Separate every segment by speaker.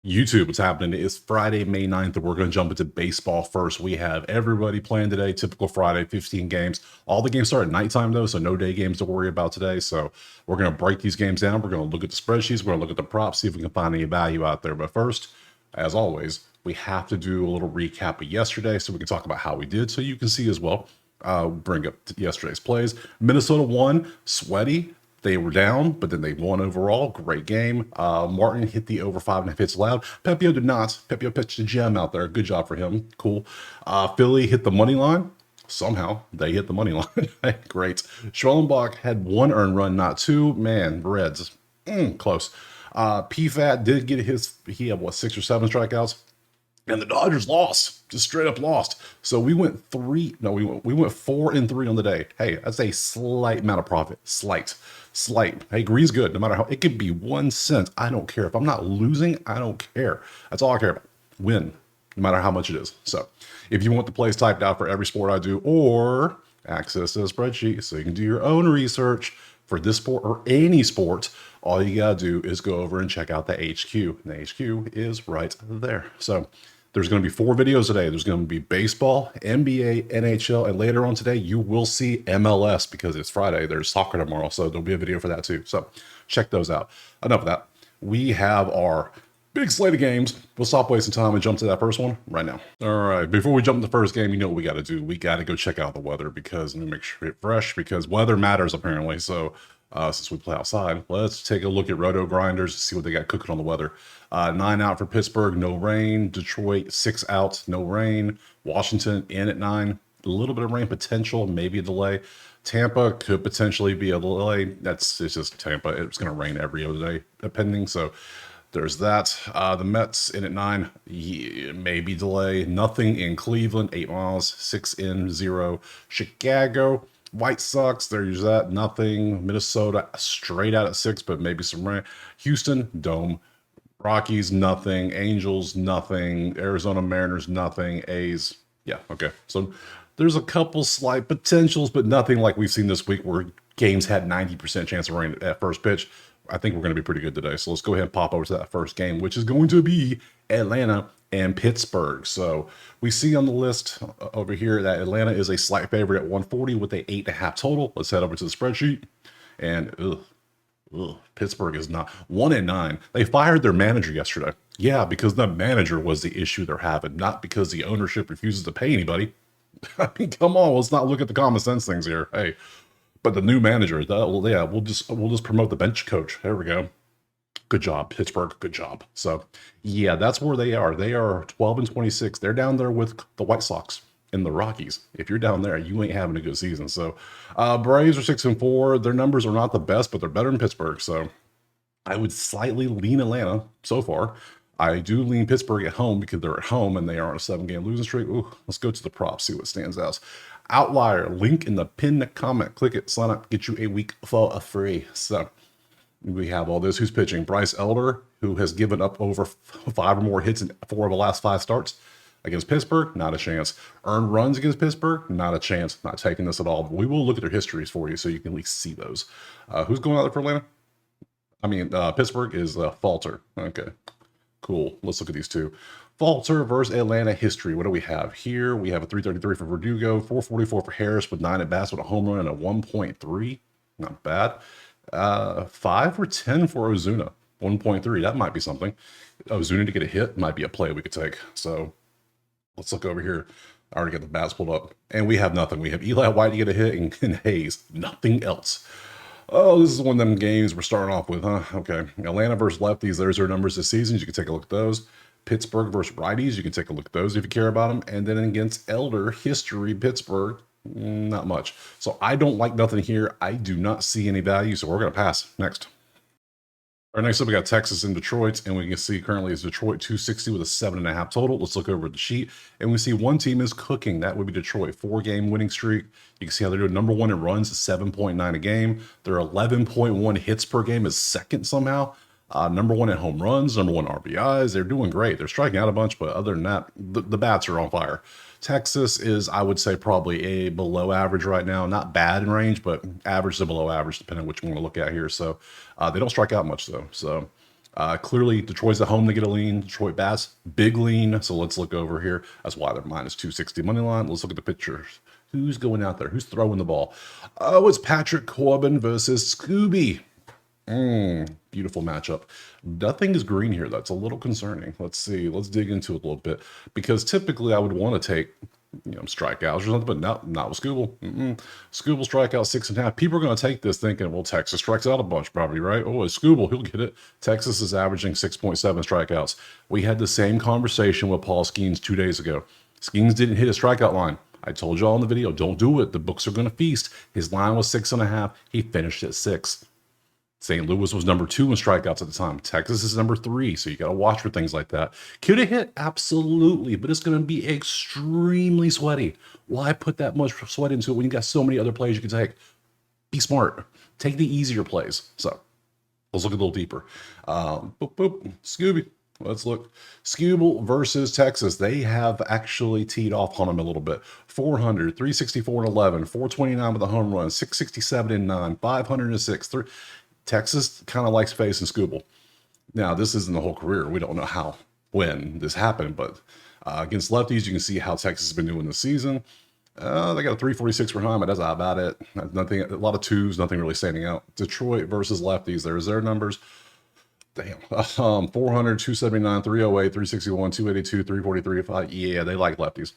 Speaker 1: YouTube, what's happening? It's Friday, May 9th, and we're going to jump into baseball first. We have everybody playing today, typical Friday, 15 games. All the games start at nighttime, though, so no day games to worry about today. So we're going to break these games down. We're going to look at the spreadsheets. We're going to look at the props, see if we can find any value out there. But first, as always, we have to do a little recap of yesterday so we can talk about how we did so you can see as well. Bring up yesterday's plays. Minnesota won, sweaty. They were down, but then they won overall. Great game. Martin hit the over 5.5 hits allowed. Pepio did not. Pepio pitched a gem out there. Good job for him. Cool. Philly hit the money line. Somehow they hit the money line. Great. Schwellenbach had one earned run, not two. Man, Reds. Close. PFAT did get he had what, 6 or 7 strikeouts? And the Dodgers lost, just straight up lost. So we went 4 and 3 on the day. Hey, that's a slight amount of profit. Slight. Hey, green's good, no matter how, it could be 1 cent. I don't care. If I'm not losing, I don't care. That's all I care about. Win, no matter how much it is. So if you want the plays typed out for every sport I do, or access to a spreadsheet so you can do your own research for this sport or any sport, all you gotta do is go over and check out the HQ. And the HQ is right there. So there's going to be 4 videos today. There's going to be baseball, NBA, NHL, and later on today, you will see MLS because it's Friday. There's soccer tomorrow, so there'll be a video for that too. So check those out. Enough of that. We have our big slate of games. We'll stop wasting time and jump to that first one right now. All right, before we jump to the first game, you know what we got to do. We got to go check out the weather because let me make sure it's fresh because weather matters apparently. So since we play outside, let's take a look at Roto Grinders, see what they got cooking on the weather. 9 out for Pittsburgh, no rain. Detroit, 6 out, no rain. Washington in at 9, a little bit of rain potential, maybe a delay. Tampa could potentially be a delay. It's just Tampa. It's going to rain every other day, depending. So there's that. The Mets in at 9, maybe delay. Nothing in Cleveland, 8 miles, 6 in, 0. Chicago, White Sox, there's that, nothing. Minnesota, straight out at 6, but maybe some rain. Houston, dome. Rockies, nothing. Angels, nothing. Arizona Mariners, nothing. A's, yeah, okay. So there's a couple slight potentials, but nothing like we've seen this week where games had 90% chance of rain at first pitch. I think we're going to be pretty good today. So let's go ahead and pop over to that first game, which is going to be Atlanta and Pittsburgh. So we see on the list over here that Atlanta is a slight favorite at 140 with a 8.5 total. Let's head over to the spreadsheet. And Pittsburgh is not 1-9. They fired their manager yesterday. Yeah, because the manager was the issue they're having, not because the ownership refuses to pay anybody. I mean, come on, let's not look at the common sense things here. Hey, but the new manager, we'll just promote the bench coach. There we go. Good job, Pittsburgh. Good job. So, yeah, that's where they are. They are 12 and 26. They're down there with the White Sox and the Rockies. If you're down there, you ain't having a good season. So, Braves are 6 and 4. Their numbers are not the best, but they're better than Pittsburgh. So, I would slightly lean Atlanta so far. I do lean Pittsburgh at home because they're at home and they are on a 7-game losing streak. Ooh, let's go to the props, see what stands out. Outlier, link in the pinned comment. Click it, sign up, get you a week for free. So we have all this. Who's pitching? Bryce Elder, who has given up over 5 or more hits in 4 of the last 5 starts. Against Pittsburgh, not a chance. Earned runs against Pittsburgh, not a chance. Not taking this at all. But we will look at their histories for you so you can at least see those. Who's going out there for Atlanta? I mean, Pittsburgh is Falter. Okay, cool. Let's look at these two. Falter versus Atlanta history. What do we have here? We have a 333 for Verdugo, 444 for Harris with 9 at bats with a home run and a 1.3. Not bad. 5 for 10 for Ozuna, 1.3. That might be something. Ozuna to get a hit might be a play we could take. So let's look over here. I already got the bats pulled up. And we have nothing. We have Eli White to get a hit and Hayes. Nothing else. Oh, this is one of them games we're starting off with, huh? Okay. Atlanta versus lefties. There's their numbers this season. You can take a look at those. Pittsburgh versus righties. You can take a look at those if you care about them. And then against Elder history, Pittsburgh, not much. So I don't like nothing here. I do not see any value. So we're going to pass. Next. All right, next up, we got Texas and Detroit, and we can see currently it's Detroit 260 with a 7.5 total. Let's look over at the sheet, and we see one team is cooking. That would be Detroit, 4-game winning streak. You can see how they're doing number 1 in runs, 7.9 a game. Their 11.1 hits per game is second somehow. Number 1 in home runs, number 1 RBIs. They're doing great. They're striking out a bunch, but other than that, the bats are on fire. Texas is, I would say, probably a below average right now. Not bad in range, but average to below average, depending on which one you want to look at here. So they don't strike out much, though. So Clearly, Detroit's at home to get a lean. Detroit bats, big lean. So let's look over here. That's why they're minus 260 money line. Let's look at the pictures. Who's going out there? Who's throwing the ball? Oh, it's Patrick Corbin versus Scooby. Beautiful matchup. Nothing is green here. That's a little concerning. Let's see. Let's dig into it a little bit, because typically I would want to take, strikeouts or something, but not with Scooble. Scooble strikeout 6.5. People are going to take this thinking, well, Texas strikes out a bunch, probably, right? Oh, it's Scooble. He'll get it. Texas is averaging 6.7 strikeouts. We had the same conversation with Paul Skeens 2 days ago. Skeens didn't hit a strikeout line. I told y'all in the video, don't do it. The books are going to feast. His line was 6.5. He finished at 6. St. Louis was number 2 in strikeouts at the time. Texas is number 3, so you got to watch for things like that. Could it hit? Absolutely, but it's going to be extremely sweaty. Why put that much sweat into it when you got so many other plays you can take? Be smart. Take the easier plays. So let's look a little deeper. Scooby. Let's look. Scooble versus Texas. They have actually teed off on them a little bit. 400, 364 and 11, 429 with a home run, 667 and 9, 506. Texas kind of likes facing Scooble. Now, this isn't the whole career. We don't know when this happened, but against lefties, you can see how Texas has been doing this season. They got a 346 for home, but that's about it. Nothing, a lot of twos, nothing really standing out. Detroit versus lefties. There's their numbers. Damn. 400, 279, 308, 361, 282, 343, 5. Yeah, they like lefties.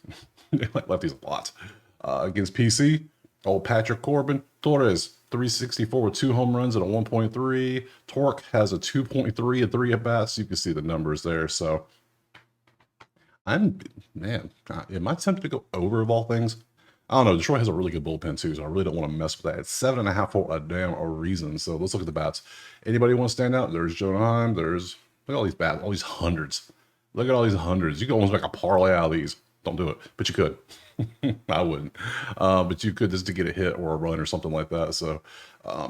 Speaker 1: They like lefties a lot. Against PC, old Patrick Corbin, Torres, 364 with 2 home runs and a 1.3. Torque has a 2.3 and 3 at-bats. You can see the numbers there. So, am I tempted to go over of all things? I don't know. Detroit has a really good bullpen too, so I really don't want to mess with that. It's 7.5 for a damn reason. So let's look at the bats. Anybody want to stand out? There's Jonah Heim. Look at all these bats, all these hundreds. Look at all these hundreds. You can almost make a parlay out of these. Don't do it, but you could. I wouldn't, but you could, just to get a hit or a run or something like that. So,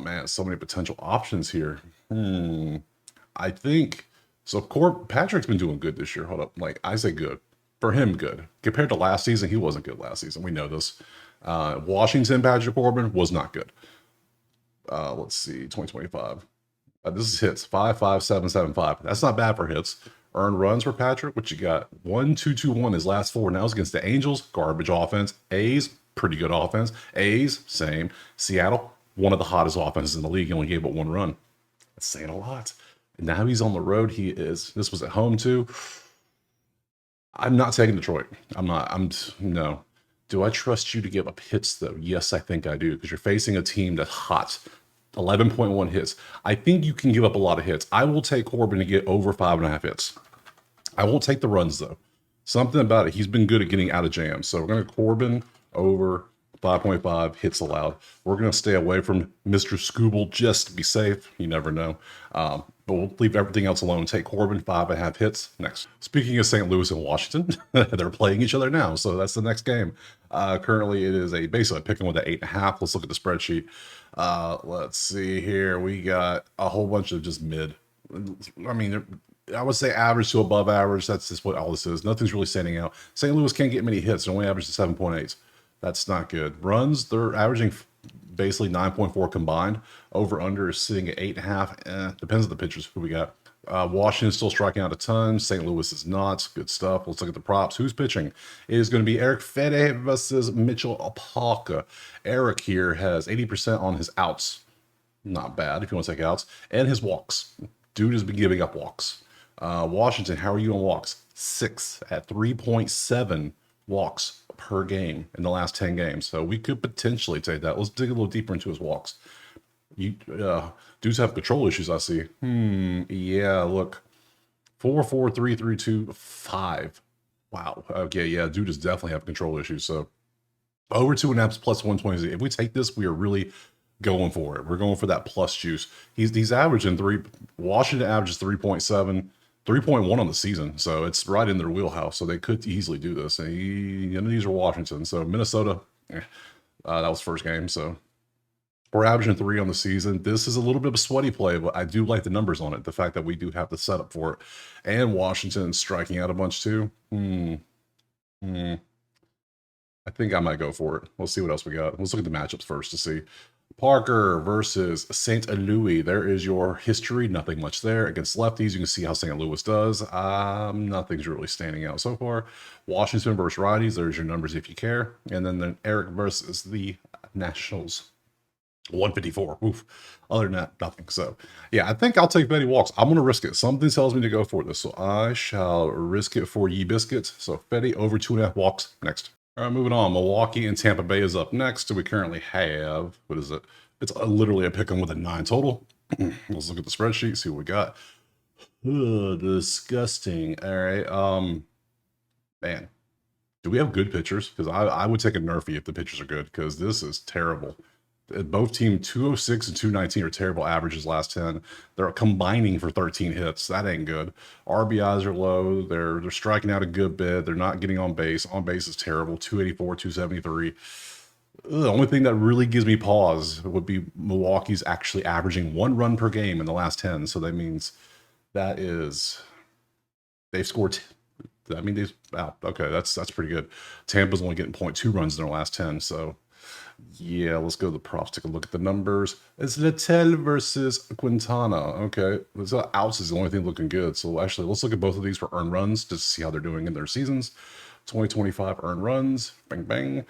Speaker 1: man, so many potential options here. I think so. Patrick's been doing good this year. Hold up, like I say, good for him. Good compared to last season. He wasn't good last season. We know this. Washington, Patrick Corbin was not good. Let's see, 2025. This is hits 5.5775. That's not bad for hits. Earned runs for Patrick, what you got? 1.221 his last 4. Now it's against the Angels, garbage offense. A's, pretty good offense. A's, same. Seattle, one of the hottest offenses in the league, only gave up 1 run. That's saying a lot. And now he's on the road. This was at home too. I'm not taking Detroit. No. Do I trust you to give up hits though? Yes, I think I do, because you're facing a team that's hot. 11.1 hits. I think you can give up a lot of hits. I will take Corbin to get over 5.5 hits. I won't take the runs though. Something about it. He's been good at getting out of jams. So we're going to Corbin over 5.5 hits allowed. We're going to stay away from Mr. Scooble just to be safe. You never know. But we'll leave everything else alone. Take Corbin, 5.5 hits. Next. Speaking of St. Louis and Washington, they're playing each other now. So that's the next game. Currently, it is basically picking with an 8.5. Let's look at the spreadsheet. Let's see here. We got a whole bunch of just mid. I mean, I would say average to above average. That's just what all this is. Nothing's really standing out. St. Louis can't get many hits. They only average 7.8. That's not good. Runs, they're averaging basically 9.4 combined. Over under is sitting at 8.5. Depends on the pitchers who we got. Washington's still striking out a ton. St. Louis is not. Good stuff. Let's look at the props. Who's pitching? It is going to be Eric Fede versus Mitchell Apalka. Eric here has 80% on his outs. Not bad if you want to take outs. And his walks. Dude has been giving up walks. Washington, how are you on walks? 6 at 3.7 walks per game in the last 10 games. So we could potentially take that. Let's dig a little deeper into his walks. Dudes have control issues, I see. Yeah, look. 4.4, 3.32, 5. Wow. Okay, yeah, dude is definitely have control issues. So over 2.5 plus 120. If we take this, we are really going for it. We're going for that plus juice. He's averaging 3. Washington averages 3.7, 3.1 on the season. So it's right in their wheelhouse. So they could easily do this. And these are Washington. So Minnesota, that was first game. So we're averaging 3 on the season. This is a little bit of a sweaty play, but I do like the numbers on it. The fact that we do have the setup for it. And Washington striking out a bunch too. I think I might go for it. We'll see what else we got. Let's look at the matchups first to see. Parker versus St. Louis. There is your history. Nothing much there. Against lefties, you can see how St. Louis does. Nothing's really standing out so far. Washington versus righties. There's your numbers if you care. And then Eric versus the Nationals. 154. Oof. Other than that, nothing. So, yeah, I think I'll take Betty Walks. I'm going to risk it. Something tells me to go for this. So, I shall risk it for Ye Biscuits. So, Betty over 2.5 walks next. All right, moving on. Milwaukee and Tampa Bay is up next. So, we currently have, what is it? It's literally a pick 'em with a 9 total. Let's look at the spreadsheet, see what we got. Ugh, disgusting. All right. Man, do we have good pitchers? Because I would take a Nerfy if the pitchers are good, because this is terrible. Both team 206 and 219 are terrible averages last 10. They're combining for 13 hits. That ain't good. RBIs are low. They're striking out a good bit. They're not getting on base. On base is terrible. 284, 273. The only thing that really gives me pause would be Milwaukee's actually averaging 1 run per game in the last 10. So that means that is they've scored. I mean, okay, that's pretty good. Tampa's only getting 0.2 runs in their last 10. So yeah, let's go to the props. Take a look at the numbers. It's Littell versus Quintana. Okay, outs is the only thing looking good. So actually, let's look at both of these for earned runs just to see how they're doing in their seasons. 2025 earned runs. Bang bang.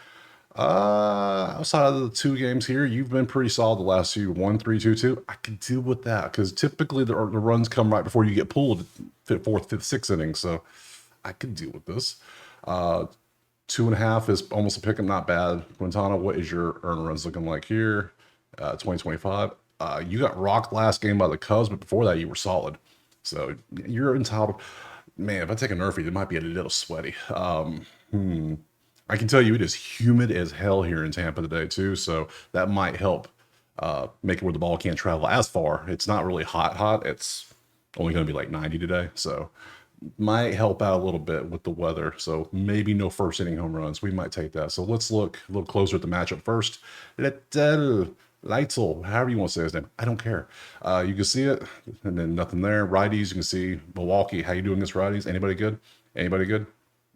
Speaker 1: Outside of the 2 games here, you've been pretty solid the last few. 1, 3, 2, 2. I can deal with that because typically the runs come right before you get pulled, 4th, 5th, 6th inning. So I can deal with this. 2.5 is almost a pick 'em, not bad. Quintana, what is your earned runs looking like here? 2025. You got rocked last game by the Cubs, but before that you were solid. So you're entitled. Man, if I take a Nerfy, it might be a little sweaty. I can tell you it is humid as hell here in Tampa today too, so that might help make it where the ball can't travel as far. It's not really hot. It's only going to be like 90 today, so might help out a little bit with the weather. So maybe no first inning home runs. We might take that. So let's look a little closer at the matchup first. Leitzel, however you want to say his name. I don't care. You can see it, and then nothing there. Righties, you can see Milwaukee. How you doing against righties? Anybody good? Anybody good?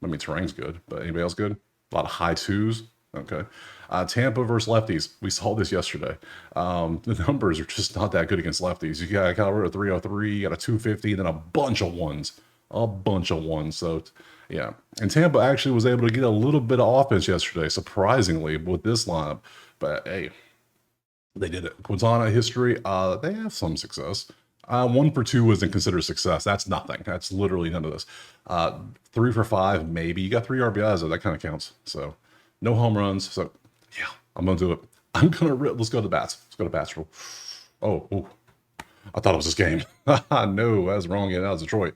Speaker 1: I mean, terrain's good, but anybody else good? A lot of high 2s. Okay. Tampa versus lefties. We saw this yesterday. The numbers are just not that good against lefties. You got a 303, you got a 250, and then a bunch of ones. So, yeah. And Tampa actually was able to get a little bit of offense yesterday, surprisingly, with this lineup. But, hey, they did it. Quintana history, they have some success. 1 for 2 wasn't considered success. That's nothing. That's literally none of this. 3 for 5, maybe. You got 3 RBIs, though. That kind of counts. So, no home runs. So, yeah, I'm going to do it. I'm going to let's go to the bats. Let's go to bats. Oh, I thought it was this game. No, that's wrong. Yeah, that was Detroit.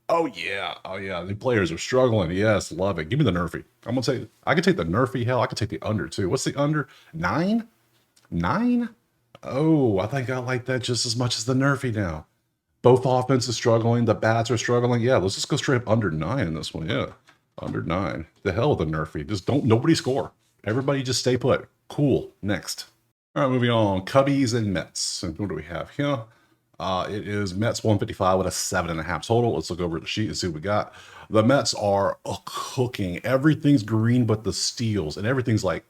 Speaker 1: Oh, yeah. The players are struggling. Yes, love it. Give me the Nerfy. I'm going to say, I could take the Nerfy. Hell, I could take the under, too. What's the under? 9? 9? Oh, I think I like that just as much as the Nerfy now. Both offenses struggling. The bats are struggling. Yeah, let's just go straight up under 9 in this one. Yeah, under 9. The hell with the Nerfy. Just nobody score. Everybody just stay put. Cool. Next. All right, moving on. Cubbies and Mets. And what do we have here? It is Mets 155 with a 7.5 total. Let's look over at the sheet and see what we got. The Mets are cooking. Everything's green but the steals, and everything's like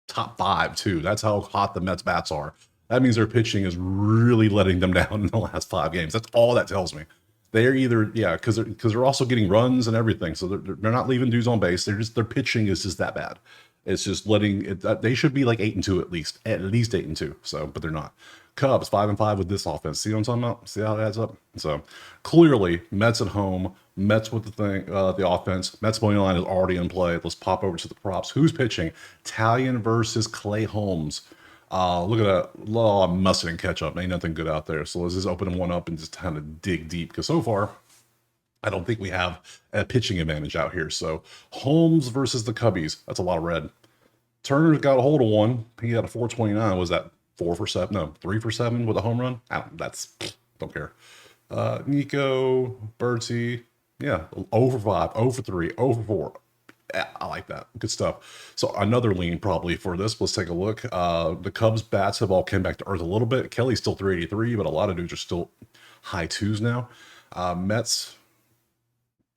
Speaker 1: top 5 too. That's how hot the Mets bats are. That means their pitching is really letting them down in the last 5 games. That's all that tells me. They're either because they're also getting runs and everything, so they're not leaving dudes on base. Their pitching is just that bad. It's just letting it. They should be like 8-2 at least 8-2. So, but they're not. Cubs 5-5 with this offense. See what I'm talking about? See how it adds up? So clearly, Mets at home. Mets with the offense. Mets money line is already in play. Let's pop over to the props. Who's pitching? Taillon versus Clay Holmes. Look at that. Oh, mustard and ketchup. Ain't nothing good out there. So let's just open one up and just kind of dig deep. Because so far, I don't think we have a pitching advantage out here. So Holmes versus the Cubbies. That's a lot of red. Turner's got a hold of one. He got a 429. Was that 4 for 7? No, 3 for 7 with a home run? Don't care. Nico, Bertie. Yeah, 0 for 5, 0 for 3, 0 for 4. I like that. Good stuff. So another lean probably for this. Let's take a look. The Cubs bats have all came back to earth a little bit. Kelly's still 383, but a lot of dudes are still high 2s now. Mets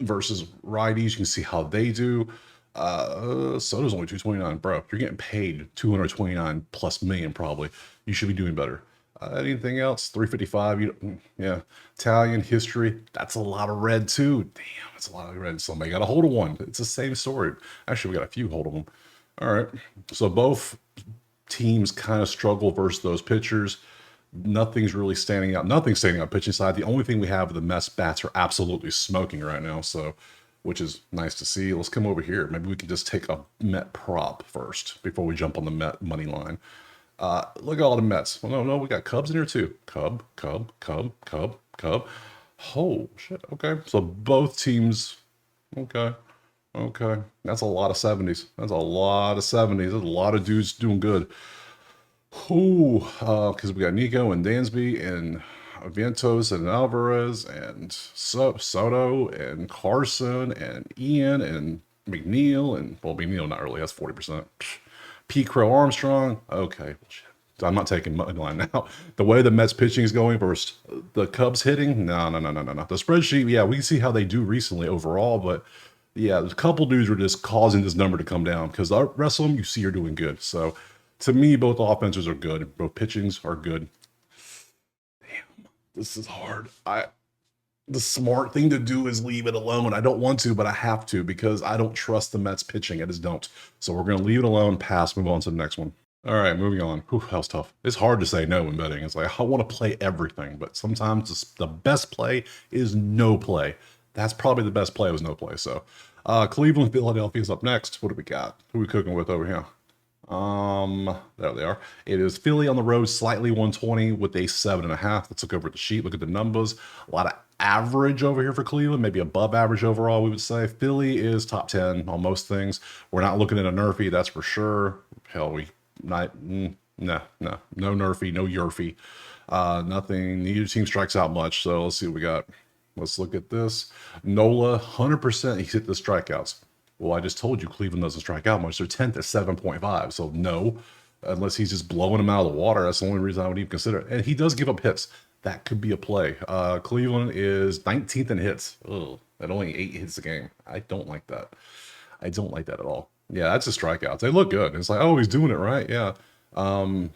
Speaker 1: versus righties. You can see how they do. Soto's only 229, bro. You're getting paid 229 plus million probably. You should be doing better. Anything else? 355. Yeah. Italian history. That's a lot of red too. Damn, that's a lot of red. Somebody got a hold of one. It's the same story. Actually, we got a few hold of them. All right. So both teams kind of struggle versus those pitchers. Nothing's really standing out. Nothing's standing out pitching side. The only thing we have, the Mets bats are absolutely smoking right now. So, which is nice to see. Let's come over here. Maybe we can just take a Met prop first before we jump on the Met money line. Look at all the Mets. Well, no, we got Cubs in here too. Cub. Oh shit. Okay, so both teams. Okay, okay. That's a lot of 70s. That's a lot of 70s. There's a lot of dudes doing good. Ooh, because we got Nico and Dansby and Vientos and Alvarez and Soto and Carson and Ian and McNeil and, well, McNeil not really, that's 40%. Pete Crow Armstrong. Okay, shit. I'm not taking money line now. The way the Mets pitching is going versus the Cubs hitting, no. The spreadsheet, yeah, we can see how they do recently overall, but yeah, there's a couple dudes are just causing this number to come down because the rest of them you see are doing good. So to me, both offenses are good. Both pitchings are good. Damn, this is hard. The smart thing to do is leave it alone. I don't want to, but I have to because I don't trust the Mets pitching. I just don't. So we're going to leave it alone, pass, move on to the next one. All right, moving on. Whew, that was tough. It's hard to say no in betting. It's like, I want to play everything, but sometimes the best play is no play. That's probably the best play was no play. So Cleveland, Philadelphia is up next. What do we got? Who are we cooking with over here? There they are. It is Philly on the road, slightly 120 with a 7.5. Let's look over at the sheet, look at the numbers. A lot of average over here for Cleveland, maybe above average overall, we would say. Philly is top 10 on most things. We're not looking at a nerfy, that's for sure. Hell, we not, no nerfy, no yerfy. Nothing, neither team strikes out much, so let's see what we got. Let's look at this. Nola, 100% he's hit the strikeouts. Well, I just told you Cleveland doesn't strike out much. They're 10th at 7.5. So no, unless he's just blowing them out of the water. That's the only reason I would even consider it. And he does give up hits. That could be a play. Cleveland is 19th in hits. Ugh, at only 8 hits a game. I don't like that. I don't like that at all. Yeah, that's a strikeouts. They look good. It's like, oh, he's doing it right. Yeah. I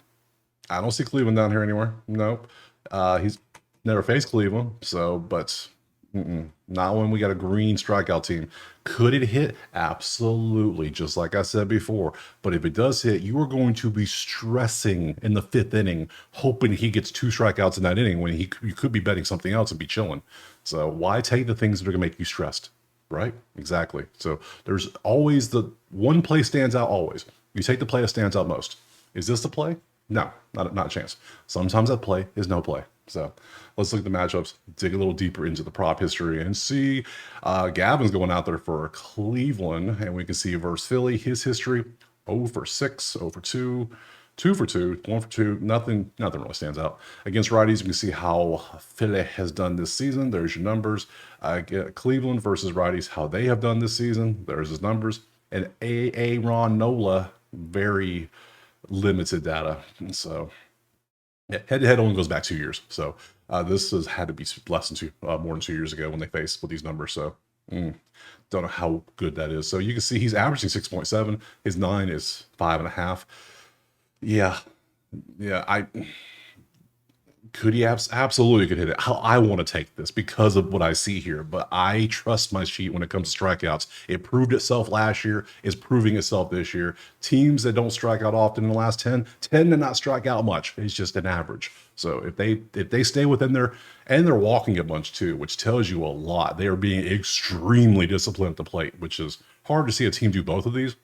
Speaker 1: don't see Cleveland down here anywhere. Nope. He's never faced Cleveland. So, but not when we got a green strikeout team. Could it hit? Absolutely, just like I said before. But if it does hit, you are going to be stressing in the 5th inning, hoping he gets 2 strikeouts in that inning when you could be betting something else and be chilling. So why take the things that are going to make you stressed, right? Exactly. So there's always the one play stands out always. You take the play that stands out most. Is this the play? No, not a chance. Sometimes that play is no play. So let's look at the matchups, dig a little deeper into the prop history and see. Gavin's going out there for Cleveland, and we can see versus Philly, his history, 0 for 6, 0 for 2, 2 for 2, 1 for 2, nothing really stands out. Against righties, you can see how Philly has done this season. There's your numbers. Cleveland versus righties, how they have done this season. There's his numbers. And Aaron Nola, very limited data. So yeah, head-to-head only goes back 2 years. So this has had to be less than more than 2 years ago when they faced with these numbers. So don't know how good that is. So you can see he's averaging 6.7. His 9 is 5.5. Yeah. Could he absolutely could hit it? I want to take this because of what I see here, but I trust my sheet when it comes to strikeouts. It proved itself last year, is proving itself this year. Teams that don't strike out often in the last 10 tend to not strike out much. It's just an average. So if they stay within their, and they're walking a bunch too, which tells you a lot. They are being extremely disciplined at the plate, which is hard to see a team do both of these.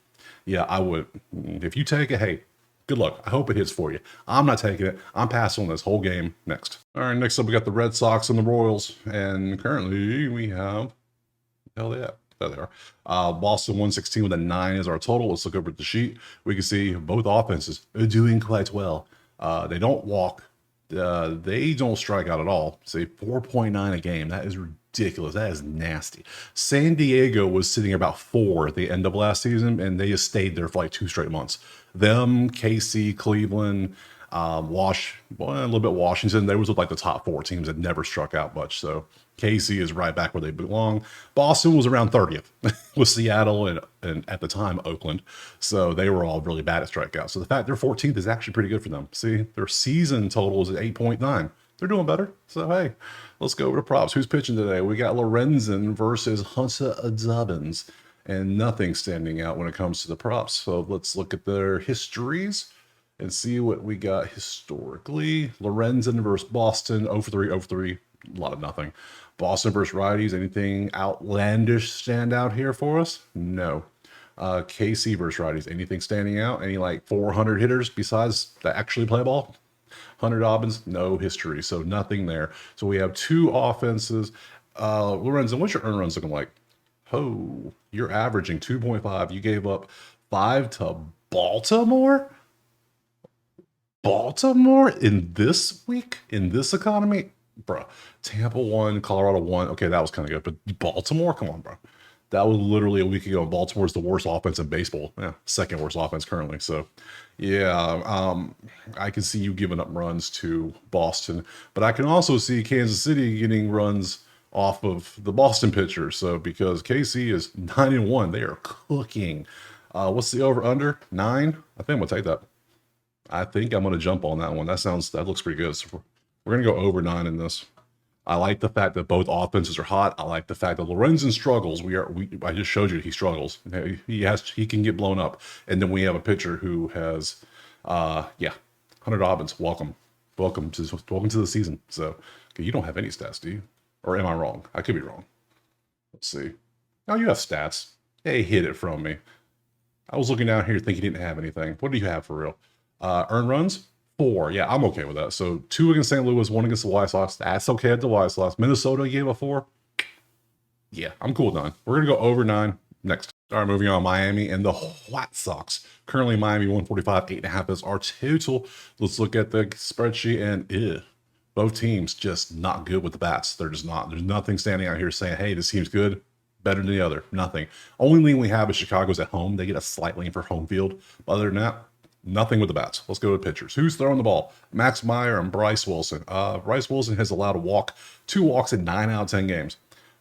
Speaker 1: Yeah, I would. If you take it, hey, good luck. I hope it hits for you. I'm not taking it. I'm passing on this whole game next. All right, next up we got the Red Sox and the Royals. And currently we have, hell yeah, there they are. Boston 116 with a 9 is our total. Let's look over at the sheet. We can see both offenses are doing quite well. They don't walk. They don't strike out at all. Say 4.9 a game. That is ridiculous. That is nasty. San Diego was sitting about 4 at the end of last season, and they just stayed there for like 2 straight months. Them, KC, Cleveland, Well, a little bit Washington. They was like the top 4 teams that never struck out much. So KC is right back where they belong. Boston was around 30th with Seattle and at the time Oakland. So they were all really bad at strikeouts. So the fact they're 14th is actually pretty good for them. See, their season total is at 8.9. They're doing better. So hey, let's go over to props. Who's pitching today? We got Lorenzen versus Hunter Dobbins, and nothing standing out when it comes to the props. So let's look at their histories and see what we got historically. Lorenzen versus Boston, 0 for 3, 0 for 3, a lot of nothing. Boston versus righties, anything outlandish stand out here for us? No. KC versus righties, anything standing out? Any like 400 hitters besides that actually play ball? Hunter Dobbins, no history, so nothing there. So we have 2 offenses. Lorenzen, what's your earned runs looking like? Oh, you're averaging 2.5. You gave up 5 to Baltimore? Baltimore in this week? In this economy? Bro, Tampa 1, Colorado 1. Okay, that was kind of good. But Baltimore? Come on, bro. That was literally a week ago. Baltimore's the worst offense in baseball. Yeah, second worst offense currently. So, yeah, I can see you giving up runs to Boston. But I can also see Kansas City getting runs off of the Boston pitcher. So, because KC is 9-1, they are cooking. What's the over-under? 9? I think I'm going to take that. I think I'm going to jump on that one. That looks pretty good. So we're going to go over 9 in this. I like the fact that both offenses are hot. I like the fact that Lorenzen struggles. I just showed you he struggles. He can get blown up. And then we have a pitcher who has, Hunter Dobbins. Welcome to the season. So okay, you don't have any stats, do you? Or am I wrong? I could be wrong. Let's see. Oh, you have stats. Hey, hid it from me. I was looking down here thinking you didn't have anything. What do you have for real? Earned runs? 4. Yeah, I'm okay with that. So 2 against St. Louis, 1 against the White Sox. That's okay at the White Sox. Minnesota gave a 4. Yeah, I'm cool with 9. We're going to go over 9 next. All right, moving on. Miami and the White Sox. Currently, Miami 145, 8.5 is our total. Let's look at the spreadsheet and both teams just not good with the bats. They're just not. There's nothing standing out here saying, hey, this team's good, better than the other. Nothing. Only lean we have is Chicago's at home. They get a slight lean for home field. Other than that, nothing with the bats. Let's go to pitchers. Who's throwing the ball? Max Meyer and Bryce Wilson. Bryce Wilson has allowed 2 walks in 9 out of 10 games.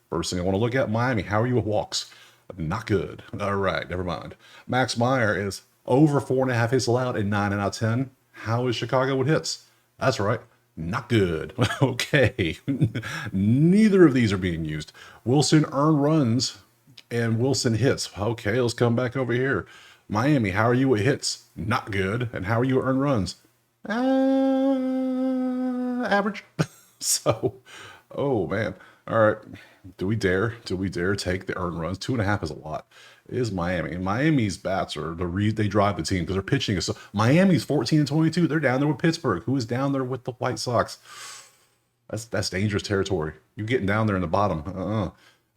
Speaker 1: First thing I want to look at, Miami. How are you with walks? Not good. All right, never mind. Max Meyer is over 4.5 hits allowed in 9 out of 10. How is Chicago with hits? That's right. Not good. Okay. Neither of these are being used. Wilson earned runs and Wilson hits. Okay, let's come back over here. Miami, how are you with hits? Not good. And how are you at earned runs? Average. So, oh man. All right. Do we dare take the earned runs? 2.5 is a lot. It is Miami. And Miami's bats are they drive the team because their pitching is so. Miami's 14-22. They're down there with Pittsburgh, who is down there with the White Sox. That's dangerous territory. You getting down there in the bottom.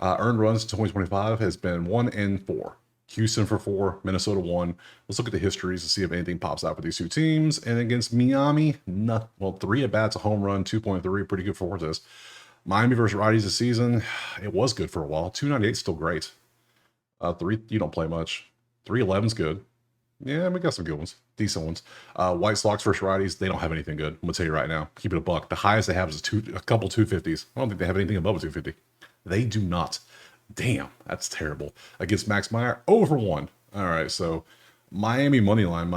Speaker 1: Earned runs 2025 has been 1-4. Houston for 4, Minnesota 1. Let's look at the histories to see if anything pops out for these 2 teams. And against Miami, 3 at bats, a home run, 2.3, pretty good for this. Miami versus righties this season, it was good for a while. 298 is still great. 3, you don't play much. 311's good. Yeah, we got some good ones, decent ones. White Sox versus righties, they don't have anything good. I'm gonna tell you right now. Keep it a buck. The highest they have is a couple 250s. I don't think they have anything above a 250. They do not. Damn, that's terrible. Against Max Meyer, over 1. All right, so Miami money line.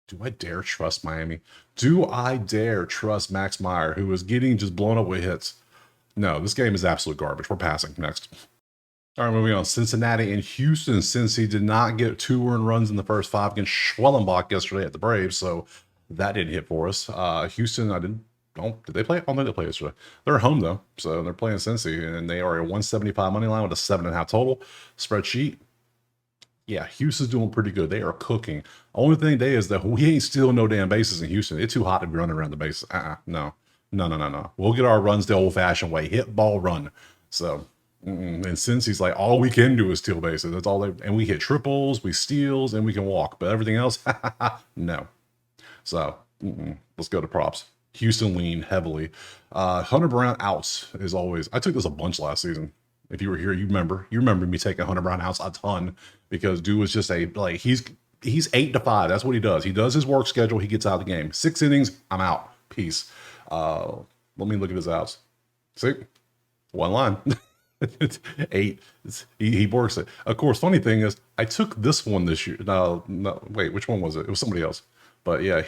Speaker 1: Do I dare trust Miami? Do I dare trust Max Meyer, who is getting just blown up with hits? No, this game is absolute garbage. We're passing. Next. All right, moving on. Cincinnati and Houston. Cincy did not get 2 earned runs in the first 5 against Schwellenbach yesterday at the Braves, so that didn't hit for us. Houston, did they play? I don't think they played yesterday. They're at home, though, so they're playing Cincy, and they are a 175 money line with a 7.5 total. Spreadsheet. Yeah, Houston's doing pretty good. They are cooking. Only thing they is that we ain't stealing no damn bases in Houston. It's too hot to be running around the base. No. We'll get our runs the old-fashioned way. Hit, ball, run. So, and since he's like, all we can do is steal bases. That's all and we hit triples, we steals, and we can walk. But everything else, no. So, let's go to props. Houston lean heavily. Hunter Brown outs is always. I took this a bunch last season. If you were here, you remember me taking Hunter Brown outs a ton because dude was just he's he's 8 to 5. That's what he does. He does his work schedule. He gets out of the game. 6 innings, I'm out. Peace. Let me look at his outs. See, one line. 8. He works it. Of course, funny thing is, I took this one this year. No, wait, which one was it? It was somebody else. But yeah,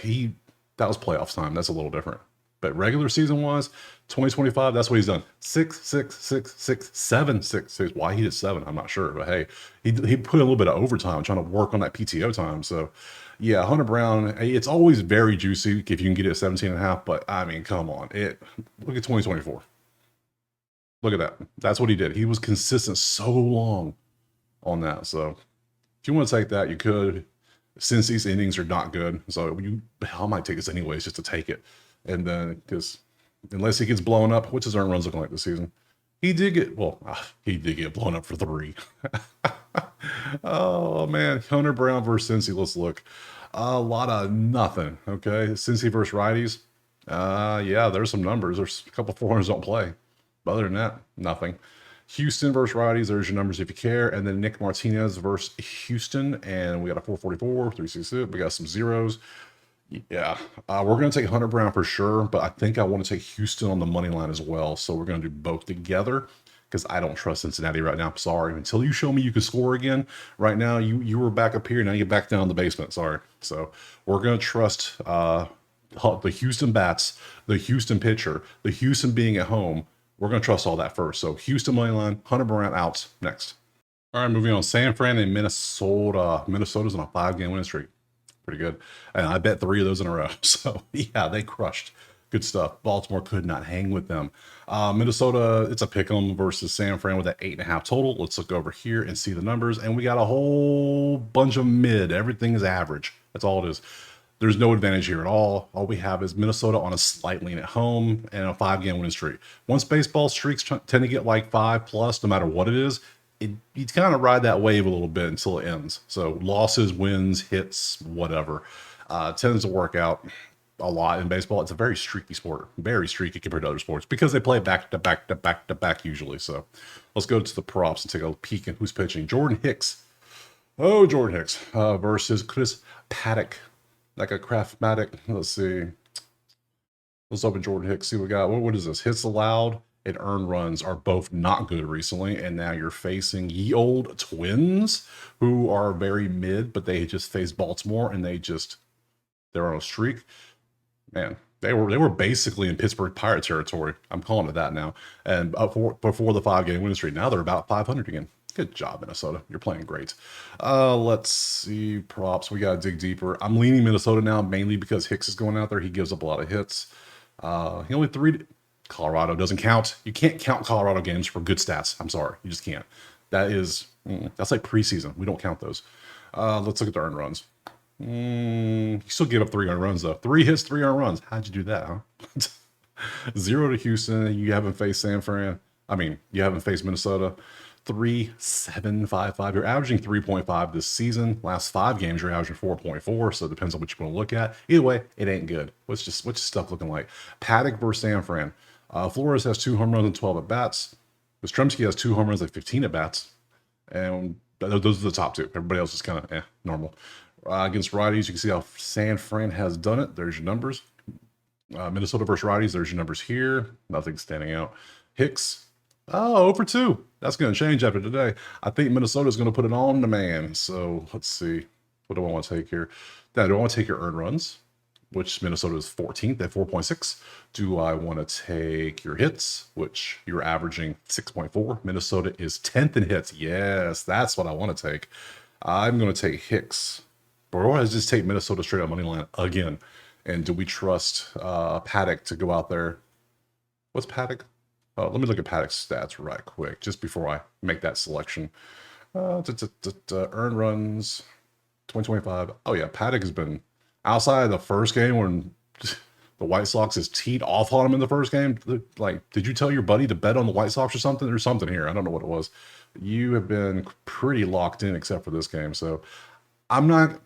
Speaker 1: that was playoffs time. That's a little different. But regular season wise, 2025, that's what he's done. 6, 6, 6, 6, 7, 6, 6. Why he did 7, I'm not sure. But hey, he put in a little bit of overtime trying to work on that PTO time. So yeah, Hunter Brown, it's always very juicy if you can get it at 17.5. But I mean, come on. Look at 2024. Look at that. That's what he did. He was consistent so long on that. So if you want to take that, you could. Since these innings are not good, so I might take this anyways just to take it. And then, because unless he gets blown up, what's his earned runs looking like this season? He did get blown up for 3. Oh man, Hunter Brown versus Cincy. Let's look. A lot of nothing. Okay, Cincy versus righties. Yeah, there's some numbers. There's a couple 400s don't play. But other than that, nothing. Houston versus righties. There's your numbers if you care. And then Nick Martinez versus Houston, and we got a 444, 366. We got some zeros. Yeah, we're going to take Hunter Brown for sure, but I think I want to take Houston on the money line as well. So we're going to do both together because I don't trust Cincinnati right now. I'm sorry. Until you show me you can score again, right now you were back up here, now you're back down in the basement. Sorry. So we're going to trust the Houston bats, the Houston pitcher, the Houston being at home. We're going to trust all that first. So Houston money line, Hunter Brown outs next. All right, moving on. San Fran and Minnesota. Minnesota's on a 5-game winning streak. Pretty good. And I bet 3 of those in a row. So yeah, they crushed. Good stuff. Baltimore could not hang with them. Minnesota, it's a pick 'em versus San Fran with that 8.5 total. Let's look over here and see the numbers. And we got a whole bunch of mid. Everything is average. That's all it is. There's no advantage here at all. All we have is Minnesota on a slight lean at home and a 5-game winning streak. Once baseball streaks tend to get like 5+, no matter what it is, you kind of ride that wave a little bit until it ends. So losses, wins, hits, whatever, tends to work out a lot in baseball. It's a very streaky sport, very streaky compared to other sports because they play back to back to back to back usually. So let's go to the props and take a peek at who's pitching. Jordan Hicks. Oh, Jordan Hicks versus Chris Paddock. Like a Craftmatic. Let's see. Let's open Jordan Hicks. See what we got. What is this? Hits allowed and earned runs are both not good recently. And now you're facing ye old Twins, who are very mid, but they just faced Baltimore and they're on a streak. Man, they were basically in Pittsburgh Pirate territory. I'm calling it that now. And before the 5-game winning streak, now they're about 500 again. Good job, Minnesota. You're playing great. Let's see. Props. We got to dig deeper. I'm leaning Minnesota now, mainly because Hicks is going out there. He gives up a lot of hits. He only 3. Colorado doesn't count. You can't count Colorado games for good stats. I'm sorry. You just can't. That's like preseason. We don't count those. Let's look at the earned runs. You still gave up 3 earned runs, though. 3 hits, 3 earned runs. How'd you do that, huh? 0 to Houston. You haven't faced San Fran. You haven't faced Minnesota. 3.755. You're averaging 3.5 this season. Last 5 games, you're averaging 4.4. So it depends on what you want to look at. Either way, it ain't good. What's your stuff looking like? Paddock versus San Fran. Flores has 2 home runs and 12 at bats. Yastrzemski has 2 home runs and 15 at bats. And those are the top 2. Everybody else is kind of normal. Against righties, you can see how San Fran has done it. There's your numbers. Minnesota versus righties, there's your numbers here. Nothing standing out. Hicks. Oh, 0-2. That's going to change after today. I think Minnesota's going to put it on the man. So let's see. What do I want to take here? Do I want to take your earned runs, which Minnesota is 14th at 4.6? Do I want to take your hits, which you're averaging 6.4? Minnesota is 10th in hits. Yes, that's what I want to take. I'm going to take Hicks. Or I just take Minnesota straight on money line again. And do we trust Paddock to go out there? What's Paddock? Let me look at Paddock's stats right quick, just before I make that selection. Earned runs, 2025. Oh yeah, Paddock has been outside of the first game when the White Sox is teed off on him in the first game. Like, did you tell your buddy to bet on the White Sox or something? There's something here. I don't know what it was. You have been pretty locked in except for this game. So I'm not.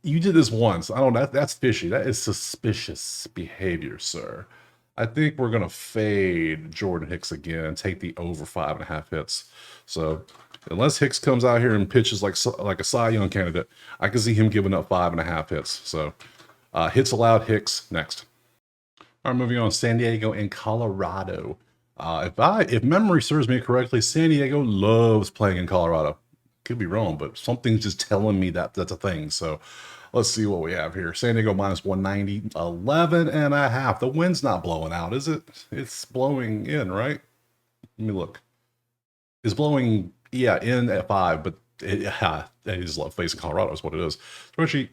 Speaker 1: You did this once. I don't know. That's fishy. That is suspicious behavior, sir. I think we're going to fade Jordan Hicks again and take the over 5.5 hits. So Unless Hicks comes out here and pitches like a Cy Young candidate, I can see him giving up 5.5 hits. So hits allowed, Hicks next. All right, moving on. San Diego and Colorado. If memory serves me correctly, San Diego loves playing in Colorado. Could be wrong, but something's just telling me that that's a thing. So let's see what we have here. San Diego minus 190, 11.5. The wind's not blowing out, is it? It's blowing in, right? Let me look. It's blowing, yeah, in at 5, but I just love facing Colorado is what it is. Especially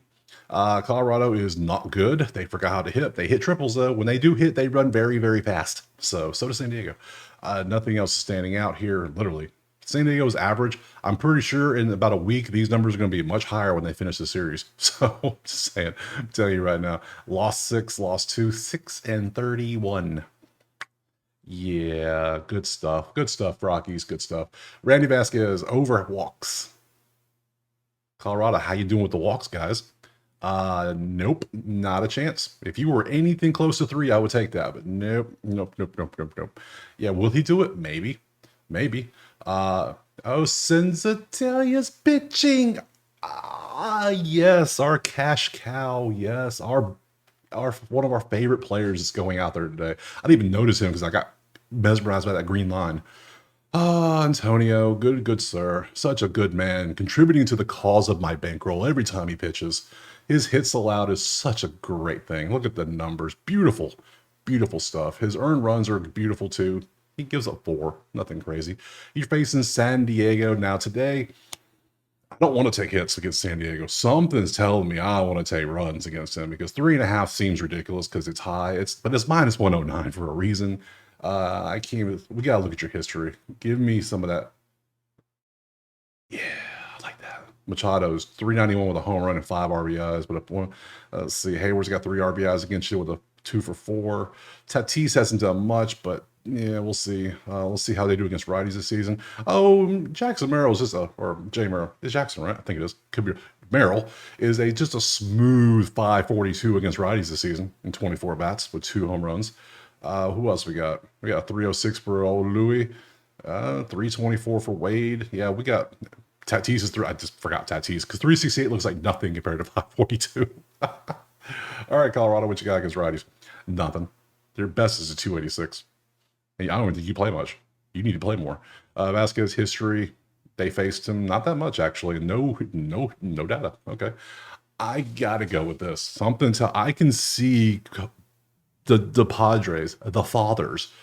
Speaker 1: Colorado is not good. They forgot how to hit. They hit triples, though. When they do hit, they run very, very fast. So does San Diego. Nothing else is standing out here, literally. San Diego's average. I'm pretty sure in about a week, these numbers are going to be much higher when they finish the series. So, just saying. I'm telling you right now. Lost 6, lost 2, 6-31. Yeah, good stuff. Good stuff, Rockies. Good stuff. Randy Vasquez over walks. Colorado, how you doing with the walks, guys? Nope, not a chance. If you were anything close to 3, I would take that, but nope. Yeah, will he do it? Maybe. Senzatelia's pitching. Yes, our cash cow. Yes, our one of our favorite players is going out there today. I didn't even notice him because I got mesmerized by that green line. Antonio, good sir. Such a good man, contributing to the cause of my bankroll every time he pitches. His hits allowed is such a great thing. Look at the numbers. Beautiful stuff. His earned runs are beautiful too. He gives up 4. Nothing crazy. You're facing San Diego. Now today, I don't want to take hits against San Diego. Something's telling me I want to take runs against him because 3.5 seems ridiculous because it's high. But it's minus 109 for a reason. I can't. We gotta look at your history. Give me some of that. Yeah, I like that. Machado's 391 with a home run and 5 RBIs. But let's see, Hayward's got 3 RBIs against you with a 2 for 4. Tatis hasn't done much, but yeah, we'll see. We'll see how they do against righties this season. Oh, Jackson Merrill is or Jay Merrill. It's Jackson, right? I think it is. Could be. Merrill is just a smooth 542 against righties this season in 24 bats with 2 home runs. Who else we got? We got 306 for old Louis, 324 for Wade. Yeah, we got Tatis is 3. I just forgot Tatis because 368 looks like nothing compared to 542. All right, Colorado, what you got against righties? Nothing. Their best is a 286. I don't even think you play much. You need to play more. Vasquez history. They faced him not that much actually. No data. Okay, I gotta go with this. Something I can see the Padres, the fathers,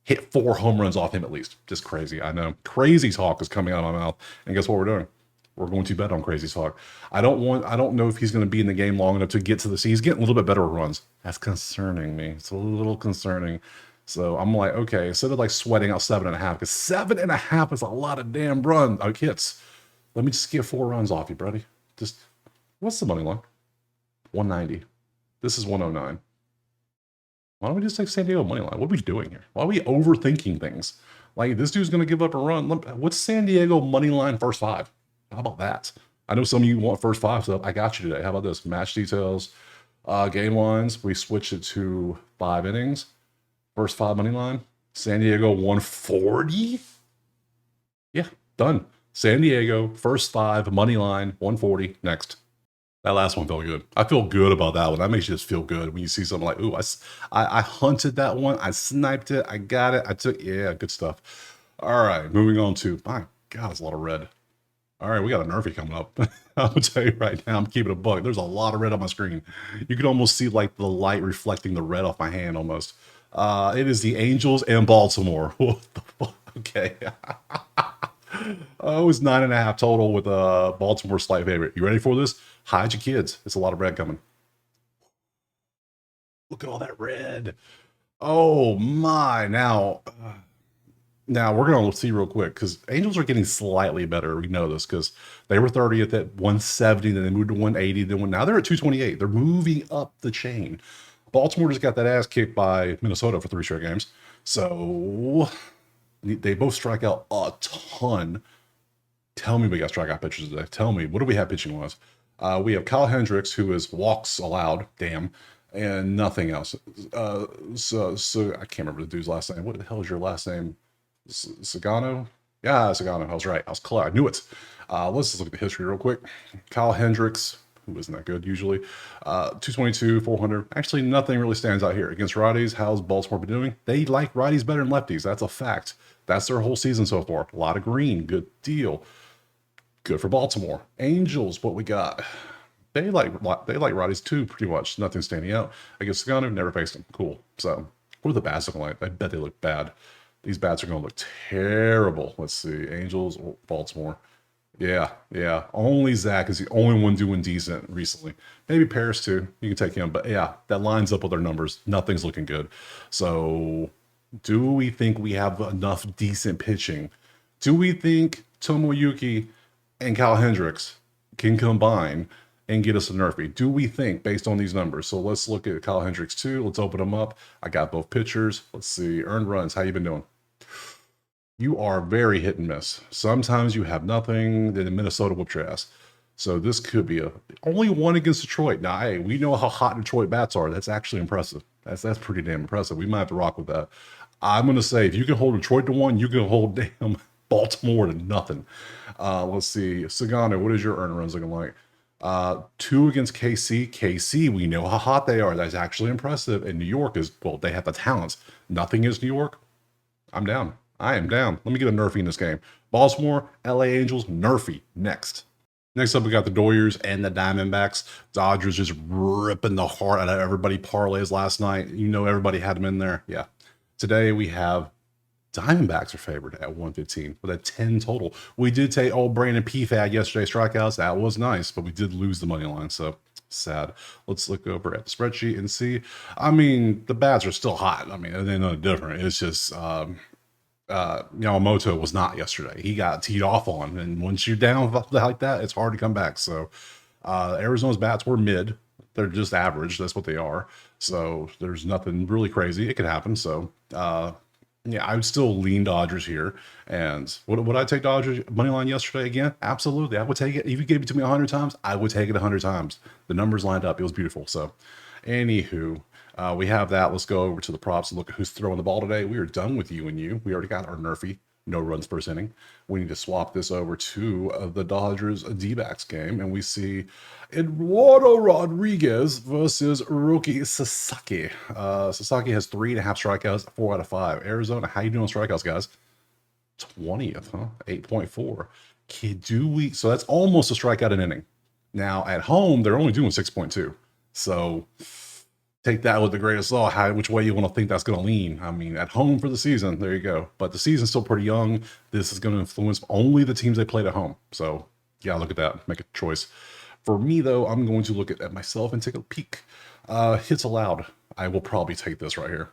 Speaker 1: hit 4 home runs off him at least. Just crazy. I know. Crazy talk is coming out of my mouth. And guess what we're doing? We're going to bet on crazy talk. I don't know if he's going to be in the game long enough to get to the sea. He's getting a little bit better runs. That's concerning me. It's a little concerning. So I'm like, okay, instead of like sweating out 7.5, because 7.5 is a lot of damn hits. Let me just get 4 runs off you, buddy. Just, what's the money line? 190. This is 109. Why don't we just take San Diego money line? What are we doing here? Why are we overthinking things? Like, this dude's going to give up a run. What's San Diego money line first 5? How about that? I know some of you want first 5 stuff. I got you today. How about this? Match details, game lines. We switched it to 5 innings. First 5 money line. San Diego 140. Yeah, done. San Diego first 5 money line 140. Next. That last one felt good. I feel good about that one. That makes you just feel good when you see something like, ooh, I hunted that one. I sniped it. I got it. Yeah, good stuff. All right, moving on to, my God, it's a lot of red. All right, we got a Nerfy coming up. I'll tell you right now, I'm keeping a buck. There's a lot of red on my screen. You can almost see like the light reflecting the red off my hand almost. It is the Angels and Baltimore. What the fuck? Okay. Oh, it's 9.5 total with a Baltimore slight favorite. You ready for this? Hide your kids. It's a lot of red coming. Look at all that red. Oh my. Now we're going to see real quick because Angels are getting slightly better. We know this because they were 30th at 170, then they moved to 180. Now they're at 228. They're moving up the chain. Baltimore just got that ass kicked by Minnesota for 3 straight games. So they both strike out a ton. Tell me we got strikeout pitchers today. Tell me, what do we have pitching wise? We have Kyle Hendricks, who is walks allowed, damn, and nothing else. So I can't remember the dude's last name. What the hell is your last name? Sagano? Yeah, Sagano, I was right. I was clear. I knew it. Let's just look at the history real quick. Kyle Hendricks, who isn't that good usually, 222, 400. Actually, nothing really stands out here. Against righties, how's Baltimore been doing? They like righties better than lefties. That's a fact. That's their whole season so far. A lot of green. Good deal. Good for Baltimore. Angels, what we got? They like righties too, pretty much. Nothing standing out. I guess Sagano never faced them. Cool. So what are the bats looking like? I bet they look bad. These bats are going to look terrible. Let's see. Angels or Baltimore. Yeah, yeah. Only Zach is the only one doing decent recently. Maybe Paris too. You can take him, but yeah, that lines up with their numbers. Nothing's looking good. So, do we think we have enough decent pitching? Do we think Tomoyuki and Kyle Hendricks can combine and get us a Nerfy? Do we think based on these numbers? So let's look at Kyle Hendricks too. Let's open them up. I got both pitchers. Let's see. Earned runs. How you been doing? You are very hit and miss. Sometimes you have nothing, then Minnesota whooped your ass. So this could be a only one against Detroit. Now, hey, we know how hot Detroit bats are. That's actually impressive. That's pretty damn impressive. We might have to rock with that. I'm gonna say if you can hold Detroit to one, you can hold damn Baltimore to nothing. Let's see, Sagano, what is your earn runs looking like? Two against KC. KC, we know how hot they are. That's actually impressive. And New York is well, they have the talents. Nothing is New York. I'm down. I am down. Let me get a Nerfy in this game. Baltimore, LA Angels, Nerfy next. Next up, we got the Doyers and the Diamondbacks. Dodgers just ripping the heart out of everybody parlays last night. You know everybody had them in there. Yeah. Today we have Diamondbacks are favored at 115 with a 10 total. We did take old Brandon PFAD yesterday strikeouts. That was nice, but we did lose the money line. So sad. Let's look over at the spreadsheet and see. I mean, the bats are still hot. I mean, they're no different. It's just Yamamoto was not yesterday. He got teed off on, and once you're down like that, it's hard to come back. So Arizona's bats were mid. They're just average. That's what they are. So there's nothing really crazy. It could happen. So yeah, I would still lean Dodgers here. And would I take Dodgers money line yesterday again? Absolutely. I would take it. If you gave it to me 100 times, I would take it 100 times. The numbers lined up. It was beautiful. So anywho, we have that. Let's go over to the props and look at who's throwing the ball today. We are done with you and you. We already got our Nerfy. No runs per inning. We need to swap this over to the Dodgers D-backs game, and we see Eduardo Rodriguez versus Roki Sasaki. Sasaki has 3.5 strikeouts, 4 out of 5. Arizona, how you doing on strikeouts, guys? 20th, huh? 8.4. So that's almost a strikeout an inning. Now at home, they're only doing 6.2. So take that with the grain of salt, which way you want to think that's going to lean. I mean, at home for the season, there you go. But the season's still pretty young. This is going to influence only the teams they played at home. So, yeah, look at that. Make a choice. For me, though, I'm going to look at myself and take a peek. Hits allowed. I will probably take this right here.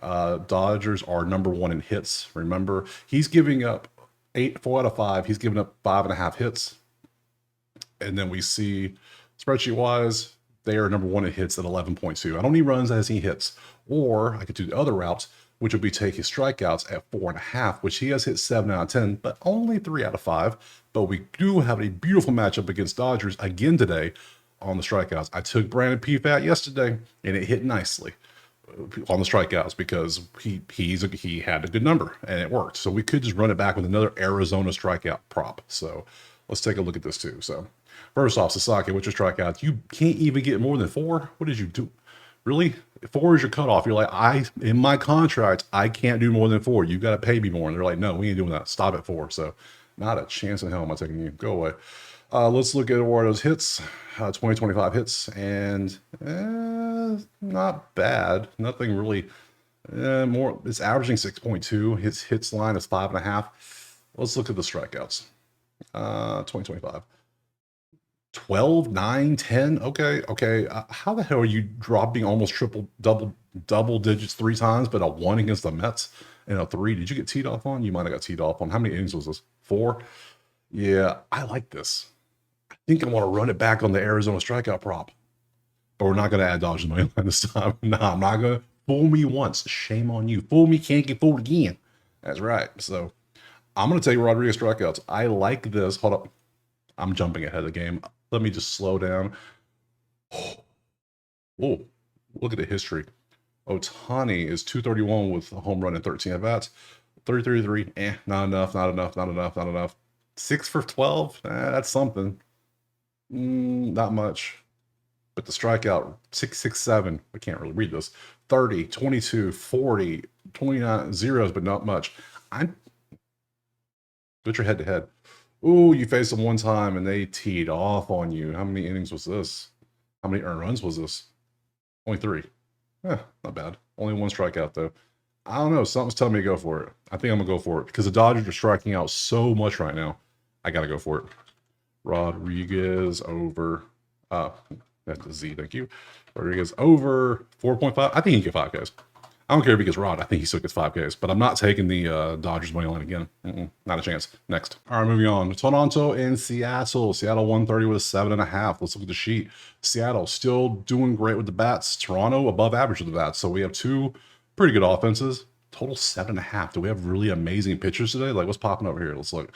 Speaker 1: Dodgers are number 1 in hits. Remember, he's giving up 4 out of 5. He's giving up 5.5 hits. And then we see, spreadsheet-wise, they are number 1 in hits at 11.2. I don't need runs as he hits. Or I could do the other route, which would be take his strikeouts at 4.5, which he has hit 7 out of 10, but only 3 out of 5. But we do have a beautiful matchup against Dodgers again today on the strikeouts. I took Brandon PFAT yesterday, and it hit nicely on the strikeouts because he had a good number, and it worked. So we could just run it back with another Arizona strikeout prop. So let's take a look at this too. So first off, Sasaki, what's your strikeouts? You can't even get more than 4. What did you do? Really? 4 is your cutoff. You're like, in my contract, I can't do more than 4. You got to pay me more. And they're like, no, we ain't doing that. Stop at 4. So not a chance in hell am I taking you. Go away. Let's look at Eduardo's hits, 2025 hits, and not bad. Nothing really more. It's averaging 6.2. His hits line is 5.5. Let's look at the strikeouts. 2025. 12, 9, 10. Okay. How the hell are you dropping almost double digits 3 times, but a 1 against the Mets and a 3? Did you get teed off on? You might have got teed off on. How many innings was this? 4? Yeah, I like this. I think I want to run it back on the Arizona strikeout prop, but we're not going to add Dodgers money line this time. No, I'm not going to. Fool me once. Shame on you. Fool me, can't get fooled again. That's right. So I'm going to take Rodriguez strikeouts. I like this. Hold up. I'm jumping ahead of the game. Let me just slow down. Whoa, look at the history. Ohtani is 231 with a home run and 13 at-bats. 333. Not enough, not enough, not enough, not enough. 6 for 12. That's something. Not much. But the strikeout, 667. I can't really read this. 30, 22, 40, 29 zeros, but not much. I'm put your head to head. Ooh, you faced them one time and they teed off on you. How many innings was this? How many earned runs was this? Only 3. Not bad. Only 1 strikeout though. I don't know. Something's telling me to go for it. I think I'm gonna go for it because the Dodgers are striking out so much right now. I gotta go for it. Rodriguez over. That's a Z. Thank you. Rodriguez over 4.5. I think he get 5 Ks. I don't care if he gets Rod. I think he still gets 5 Ks. But I'm not taking the Dodgers money line again. Not a chance. Next. All right, moving on. Toronto and Seattle. Seattle 130 with a 7.5. Let's look at the sheet. Seattle still doing great with the bats. Toronto above average with the bats. So we have 2 pretty good offenses. Total 7.5. Do we have really amazing pitchers today? Like, what's popping over here? Let's look.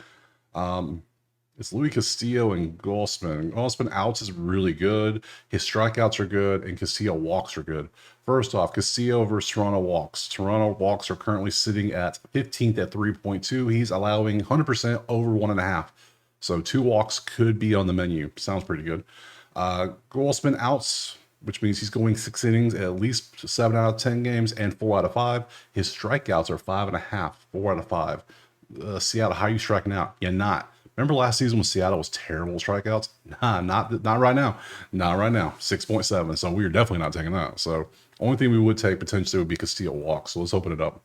Speaker 1: It's Louis Castillo and Goldsman. Goldsman outs is really good. His strikeouts are good, and Castillo walks are good. First off, Castillo versus Toronto walks. Toronto walks are currently sitting at 15th at 3.2. He's allowing 100% over 1.5. So 2 walks could be on the menu. Sounds pretty good. Goldsman outs, which means he's going 6 innings, at least 7 out of 10 games, and 4 out of 5. His strikeouts are 5.5, 4 out of 5. Seattle, how are you striking out? You're not. Remember last season when Seattle was terrible strikeouts? Nah, not right now. Not right now. 6.7. So we are definitely not taking that. So only thing we would take potentially would be Castillo walks. So let's open it up.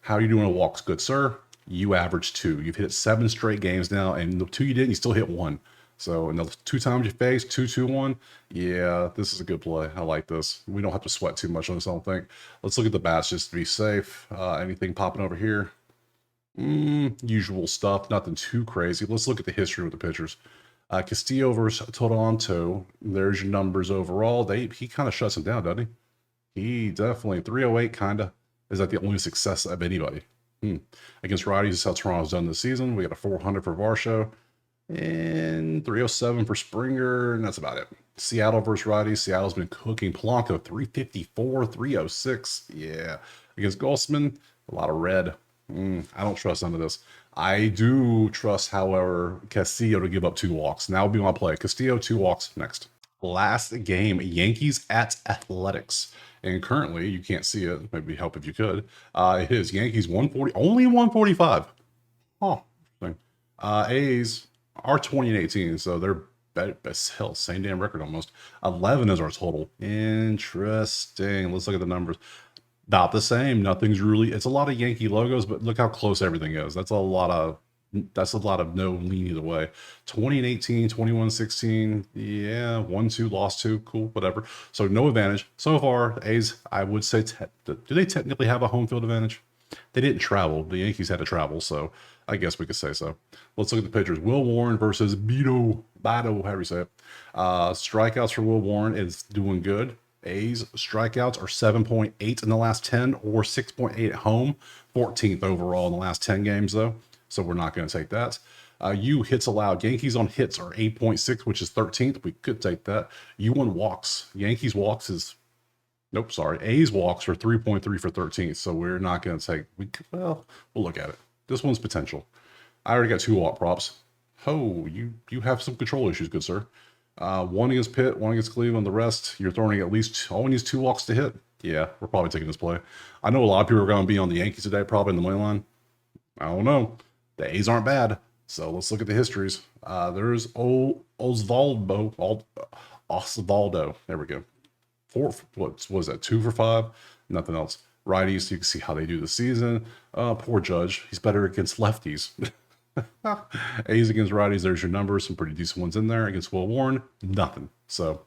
Speaker 1: How are you doing with walks? Good, sir. You averaged 2. You've hit 7 straight games now, and the 2 you didn't, you still hit 1. So in the 2 times you faced, 2-2-1. Yeah, this is a good play. I like this. We don't have to sweat too much on this, I don't think. Let's look at the bats just to be safe. Anything popping over here? Usual stuff, nothing too crazy. Let's look at the history with the pitchers. Castillo versus Toronto. There's your numbers overall. He kind of shuts him down, doesn't he? He definitely 308 kind of is that the only success of anybody. Against righties is how Toronto's done this season. We got a 400 for Varsho and 307 for Springer, and that's about it. Seattle versus righties. Seattle's been cooking. Polanco 354, 306. Yeah, against Goldsman, a lot of red. I don't trust none of this. I do trust, however, Castillo to give up 2 walks. Now will be my play. Castillo, 2 walks. Next. Last game, Yankees at Athletics. And currently, you can't see it. Maybe help if you could. It is Yankees 140, only 145. Oh, interesting. A's are 20 and 18, so they're best hell, same damn record almost. 11 is our total. Interesting. Let's look at the numbers. About the same. Nothing's really. It's a lot of Yankee logos, but look how close everything is. That's a lot of no lean either way. 20 and 18, 21, 16. Yeah, 1-2, lost 2. Cool, whatever. So no advantage so far. The A's, I would say, do they technically have a home field advantage? They didn't travel. The Yankees had to travel, so I guess we could say so. Let's look at the pitchers. Will Warren versus Bado, however you say it. Strikeouts for Will Warren is doing good. A's strikeouts are 7.8 in the last 10 or 6.8 at home. 14th overall in the last 10 games, though. So we're not going to take that. Hits allowed. Yankees on hits are 8.6, which is 13th. We could take that. On walks. Yankees walks is, nope, sorry. A's walks are 3.3 for 13th. So we're not going to take, we'll look at it. This one's potential. I already got 2 walk props. Oh, you have some control issues, good sir. 1 against Pitt, 1 against Cleveland. The rest, you're throwing at least all we need is 2 walks to hit. Yeah, we're probably taking this play. I know a lot of people are going to be on the Yankees today, probably in the money line. I don't know. The A's aren't bad. So let's look at the histories. There's Osvaldo. There we go. What was that? 2 for 5. Nothing else. Righties, you can see how they do the season. Poor Judge. He's better against lefties. A's against righties, there's your numbers. Some pretty decent ones in there. Against Will Warren, nothing. So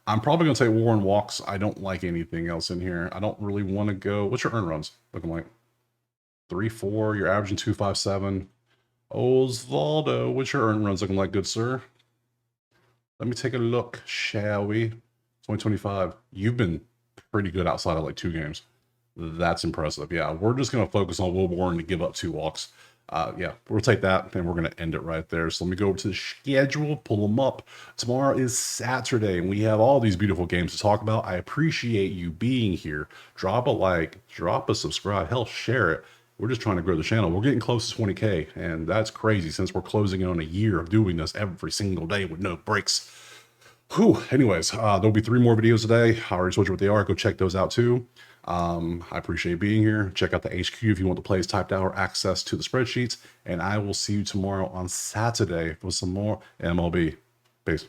Speaker 1: I'm probably going to take Warren walks. I don't like anything else in here. I don't really want to go. What's your earn runs looking like? 3-4. You're averaging 2.57. Osvaldo, what's your earn runs looking like, good sir? Let me take a look, shall we? 2025. You've been pretty good outside of like 2 games. That's impressive. Yeah, we're just going to focus on Will Warren to give up 2 walks. Yeah, we'll take that, and we're going to end it right there. So let me go over to the schedule, pull them up. Tomorrow is Saturday, and we have all these beautiful games to talk about. I appreciate you being here. Drop a like, drop a subscribe, hell, share it. we're just trying to grow the channel. We're getting close to 20K, and that's crazy since we're closing in on a year of doing this every single day with no breaks. Whew. Anyways, there'll be 3 more videos today. I already told you what they are. Go check those out too. I appreciate being here. Check out the HQ if you want the plays typed out or access to the spreadsheets. And I will see you tomorrow on Saturday for some more MLB. Peace.